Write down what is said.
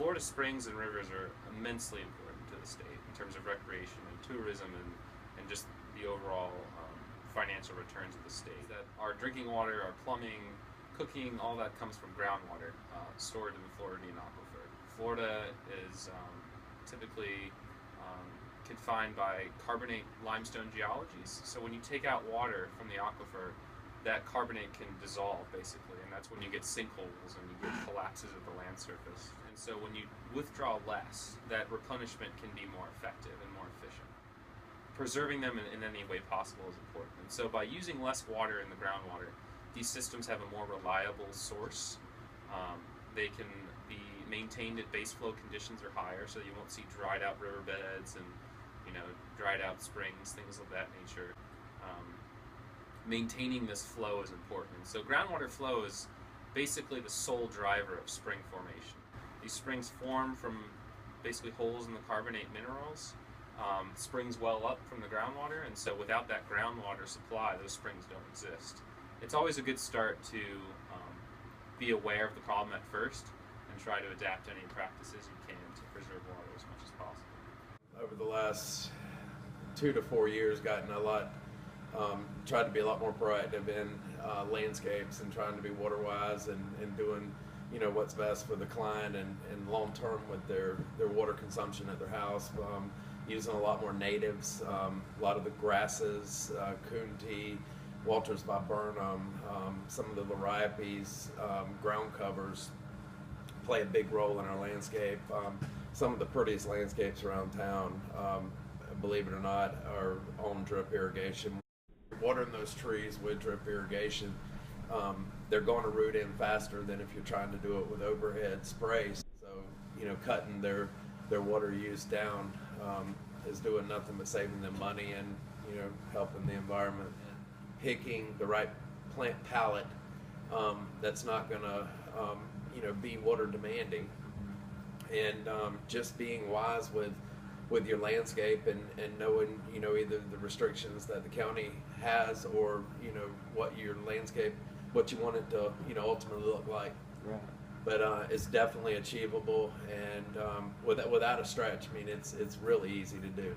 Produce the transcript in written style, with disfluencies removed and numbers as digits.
Florida springs and rivers are immensely important to the state in terms of recreation and tourism and just the overall financial returns of the state. That our drinking water, our plumbing, cooking, all that comes from groundwater stored in the Floridian aquifer. Florida is typically confined by carbonate limestone geologies. So when you take out water from the aquifer, that carbonate can dissolve basically, and that's when you get sinkholes and you get collapses of the land surface. And so when you withdraw less, that replenishment can be more effective and more efficient. Preserving them in any way possible is important. And so by using less water in the groundwater, these systems have a more reliable source. They can be maintained at base flow conditions are higher, so you won't see dried out riverbeds and dried out springs, things of that nature. Maintaining this flow is important. So groundwater flow is basically the sole driver of spring formation. These springs form from basically holes in the carbonate minerals. Springs well up from the groundwater, and so without that groundwater supply, those springs don't exist. It's always a good start to be aware of the problem at first and try to adapt any practices you can to preserve water as much as possible. Over the last 2 to 4 years, gotten a lot, tried to be a lot more proactive in landscapes and trying to be water wise and doing what's best for the client and long term with their water consumption at their house. Using a lot more natives, a lot of the grasses, coontie, Walters by Burnham, some of the liriopes, ground covers play a big role in our landscape. Some of the prettiest landscapes around town, believe it or not, are on drip irrigation. Watering those trees with drip irrigation, they're going to root in faster than if you're trying to do it with overhead sprays. So, cutting their water use down is doing nothing but saving them money and helping the environment. Picking the right plant palette that's not going to be water demanding, and just being wise with your landscape and knowing either the restrictions that the county has or what your landscape, what you want it to ultimately look like. Right. But it's definitely achievable, and without a stretch, I mean it's really easy to do.